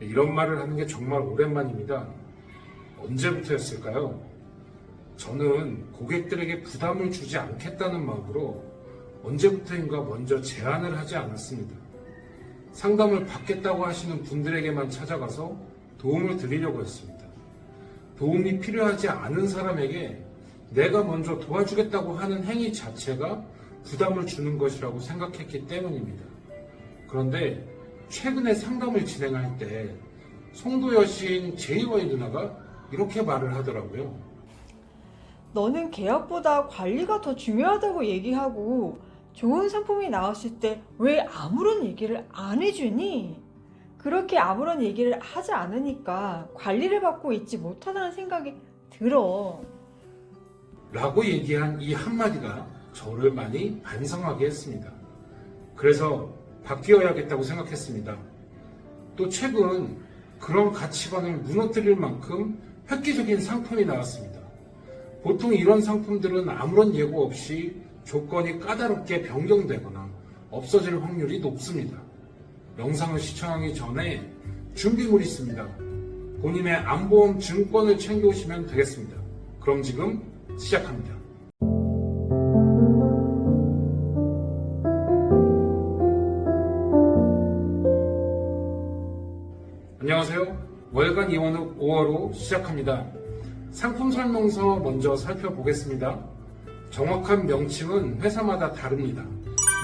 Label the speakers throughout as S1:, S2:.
S1: 이런 말을 하는 게 정말 오랜만입니다. 언제부터였을까요? 저는 고객들에게 부담을 주지 않겠다는 마음으로 언제부터인가 먼저 제안을 하지 않았습니다. 상담을 받겠다고 하시는 분들에게만 찾아가서 도움을 드리려고 했습니다. 도움이 필요하지 않은 사람에게 내가 먼저 도와주겠다고 하는 행위 자체가 부담을 주는 것이라고 생각했기 때문입니다. 그런데 최근에 상담을 진행할 때 송도 여신 제이와이 누나가 이렇게 말을 하더라고요.
S2: 너는 계약보다 관리가 더 중요하다고 얘기하고 좋은 상품이 나왔을 때 왜 아무런 얘기를 안 해주니? 그렇게 아무런 얘기를 하지 않으니까 관리를 받고 있지 못하다는 생각이 들어.
S1: 라고 얘기한 이 한마디가 저를 많이 반성하게 했습니다. 그래서 바뀌어야겠다고 생각했습니다. 또 최근 그런 가치관을 무너뜨릴 만큼 획기적인 상품이 나왔습니다. 보통 이런 상품들은 아무런 예고 없이 조건이 까다롭게 변경되거나 없어질 확률이 높습니다. 영상을 시청하기 전에 준비물이 있습니다. 본인의 안보험 증권을 챙겨오시면 되겠습니다. 그럼 지금 시작합니다. 안녕하세요. 월간 이원욱 5월호 시작합니다. 상품 설명서 먼저 살펴보겠습니다. 정확한 명칭은 회사마다 다릅니다.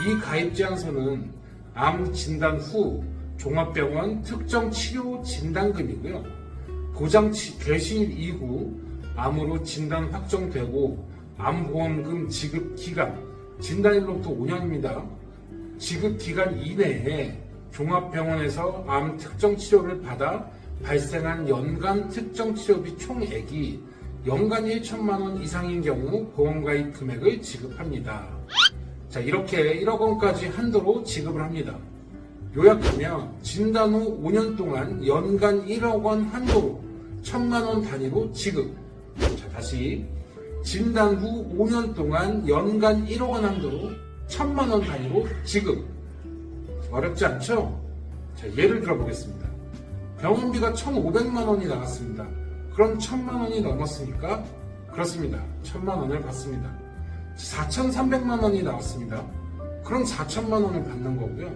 S1: 이 가입 제안서는 암 진단 후 종합병원 특정 치료 진단금이고요. 보장 개시일 이후 암으로 진단 확정되고 암보험금 지급 기간, 진단일로부터 5년입니다. 지급 기간 이내에 종합병원에서 암 특정 치료를 받아 발생한 연간 특정 치료비 총액이 연간 1천만 원 이상인 경우 보험가입 금액을 지급합니다. 자, 이렇게 1억 원까지 한도로 지급을 합니다. 요약하면 진단 후 5년 동안 연간 1억 원 한도로 1천만 원 단위로 지급. 자, 다시 진단 후 5년 동안 연간 1억 원 한도로 1천만 원 단위로 지급. 어렵지 않죠? 자, 예를 들어보겠습니다. 병원비가 1,500만 원이 나왔습니다. 그럼 1,000만 원이 넘었으니까 그렇습니다. 1,000만 원을 받습니다. 4,300만 원이 나왔습니다. 그럼 4,000만 원을 받는 거고요.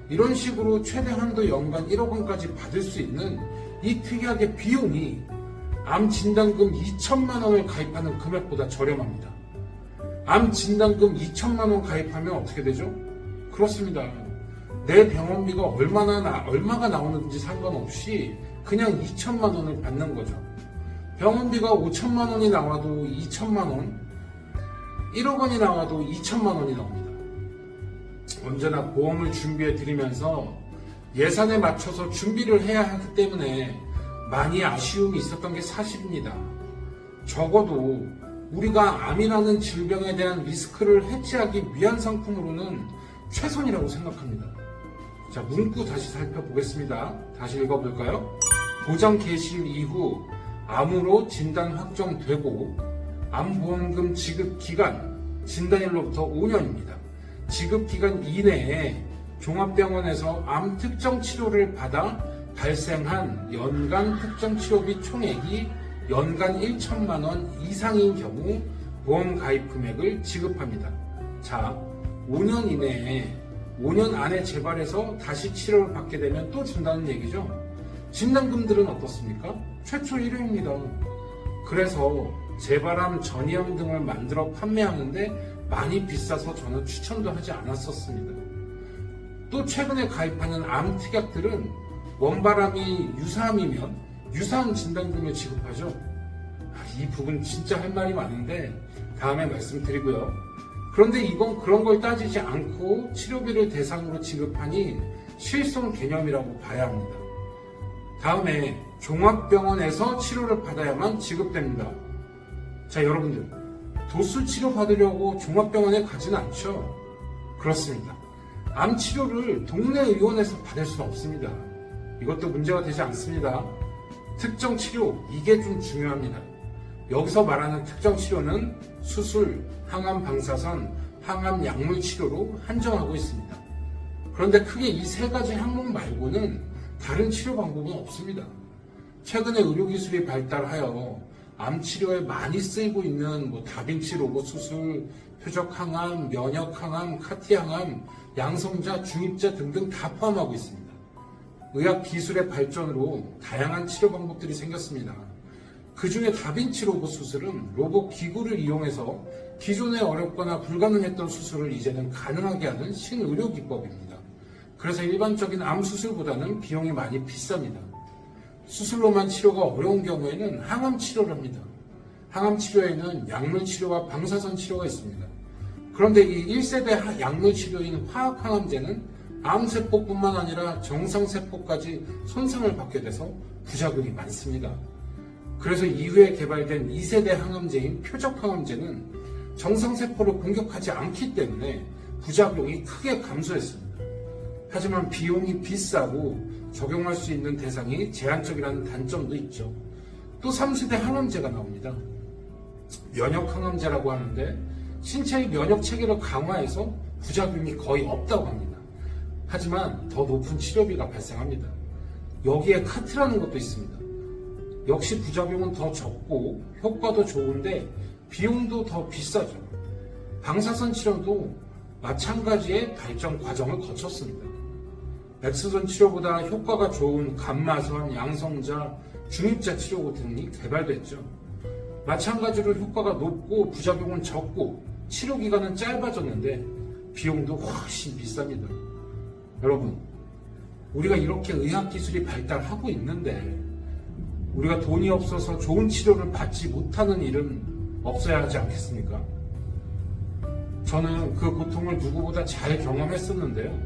S1: 이런 식으로 최대 한도 연간 1억 원까지 받을 수 있는 이 특이하게 비용이 암 진단금 2천만 원을 가입하는 금액보다 저렴합니다. 암 진단금 2천만 원 가입하면 어떻게 되죠? 그렇습니다. 내 병원비가 얼마가 나오는지 상관없이 그냥 2천만 원을 받는 거죠. 병원비가 5천만 원이 나와도 2천만 원, 1억 원이 나와도 2천만 원이 나옵니다. 언제나 보험을 준비해 드리면서 예산에 맞춰서 준비를 해야 하기 때문에 많이 아쉬움이 있었던 게 사실입니다. 적어도 우리가 암이라는 질병에 대한 리스크를 해지하기 위한 상품으로는 최선이라고 생각합니다. 자, 문구 다시 살펴보겠습니다. 다시 읽어볼까요? 보장 개시일 이후 암으로 진단 확정되고 암보험금 지급 기간, 진단일로부터 5년입니다. 지급 기간 이내에 종합병원에서 암 특정 치료를 받아 발생한 연간 특정 치료비 총액이 연간 1천만 원 이상인 경우 보험 가입 금액을 지급합니다. 자, 5년 이내에 5년 안에 재발해서 다시 치료를 받게 되면 또 준다는 얘기죠. 진단금들은 어떻습니까? 최초 1회입니다. 그래서 재발암 전이염 등을 만들어 판매하는데 많이 비싸서 저는 추천도 하지 않았었습니다. 또 최근에 가입하는 암 특약들은 원발암이 유사암이면 유사암 진단금을 지급하죠. 이 부분 진짜 할 말이 많은데 다음에 말씀드리고요. 그런데 이건 그런 걸 따지지 않고 치료비를 대상으로 지급하니 실손 개념이라고 봐야 합니다. 다음에 종합병원에서 치료를 받아야만 지급됩니다. 자, 여러분들, 도수 치료 받으려고 종합병원에 가지는 않죠? 그렇습니다. 암 치료를 동네 의원에서 받을 수는 없습니다. 이것도 문제가 되지 않습니다. 특정 치료, 이게 좀 중요합니다. 여기서 말하는 특정 치료는 수술, 항암 방사선, 항암 약물 치료로 한정하고 있습니다. 그런데 크게 이 세 가지 항목 말고는 다른 치료 방법은 없습니다. 최근에 의료기술이 발달하여 암 치료에 많이 쓰이고 있는 다빈치 로봇 수술, 표적 항암, 면역 항암, 카티 항암, 양성자, 중입자 등등 다 포함하고 있습니다. 의학 기술의 발전으로 다양한 치료 방법들이 생겼습니다. 그 중에 다빈치 로봇 수술은 로봇 기구를 이용해서 기존에 어렵거나 불가능했던 수술을 이제는 가능하게 하는 신의료 기법입니다. 그래서 일반적인 암 수술보다는 비용이 많이 비쌉니다. 수술로만 치료가 어려운 경우에는 항암 치료를 합니다. 항암 치료에는 약물 치료와 방사선 치료가 있습니다. 그런데 이 1세대 약물 치료인 화학 항암제는 암세포뿐만 아니라 정상세포까지 손상을 받게 돼서 부작용이 많습니다. 그래서 이후에 개발된 2세대 항암제인 표적 항암제는 정상세포를 공격하지 않기 때문에 부작용이 크게 감소했습니다. 하지만 비용이 비싸고 적용할 수 있는 대상이 제한적이라는 단점도 있죠. 또 3세대 항암제가 나옵니다. 면역 항암제라고 하는데 신체의 면역 체계를 강화해서 부작용이 거의 없다고 합니다. 하지만 더 높은 치료비가 발생합니다. 여기에 카트라는 것도 있습니다. 역시 부작용은 더 적고 효과도 좋은데 비용도 더 비싸죠. 방사선 치료도 마찬가지의 발전 과정을 거쳤습니다. 엑스선 치료보다 효과가 좋은 감마선, 양성자, 중입자 치료 등이 개발됐죠. 마찬가지로 효과가 높고 부작용은 적고 치료 기간은 짧아졌는데 비용도 훨씬 비쌉니다. 여러분, 우리가 이렇게 의학기술이 발달하고 있는데 우리가 돈이 없어서 좋은 치료를 받지 못하는 일은 없어야 하지 않겠습니까? 저는 그 고통을 누구보다 잘 경험했었는데요.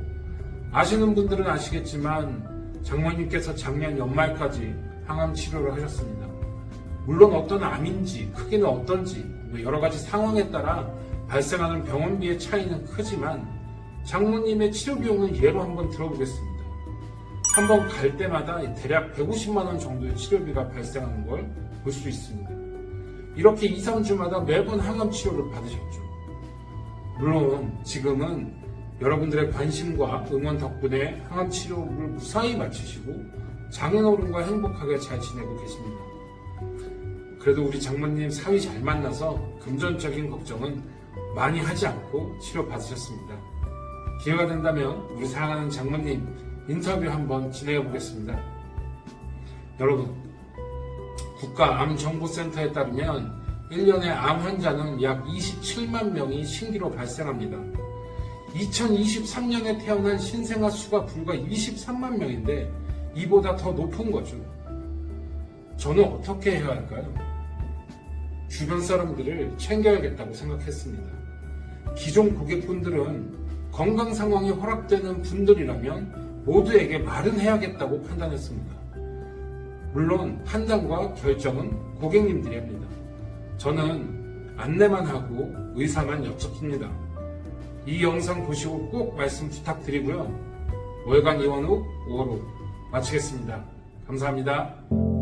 S1: 아시는 분들은 아시겠지만 장모님께서 작년 연말까지 항암 치료를 하셨습니다. 물론 어떤 암인지 크기는 어떤지 여러 가지 상황에 따라 발생하는 병원비의 차이는 크지만 장모님의 치료 비용은 예로 한번 들어보겠습니다. 한번 갈 때마다 대략 150만 원 정도의 치료비가 발생하는 걸 볼 수 있습니다. 이렇게 2, 3주마다 매번 항암 치료를 받으셨죠. 물론 지금은 여러분들의 관심과 응원 덕분에 항암 치료를 무사히 마치시고 장인어른과 행복하게 잘 지내고 계십니다. 그래도 우리 장모님 사위 잘 만나서 금전적인 걱정은 많이 하지 않고 치료 받으셨습니다. 기회가 된다면 우리 사랑하는 장모님 인터뷰 한번 진행해 보겠습니다. 여러분, 국가암정보센터에 따르면 1년에 암 환자는 약 27만 명이 신기로 발생합니다. 2023년에 태어난 신생아 수가 불과 23만 명인데 이보다 더 높은 거죠. 저는 어떻게 해야 할까요? 주변 사람들을 챙겨야겠다고 생각했습니다. 기존 고객분들은 건강 상황이 허락되는 분들이라면 모두에게 말은 해야겠다고 판단했습니다. 물론 판단과 결정은 고객님들이 합니다. 저는 안내만 하고 의사만 여쭙습니다. 이 영상 보시고 꼭 말씀 부탁드리고요. 월간 이원욱 5월호 마치겠습니다. 감사합니다.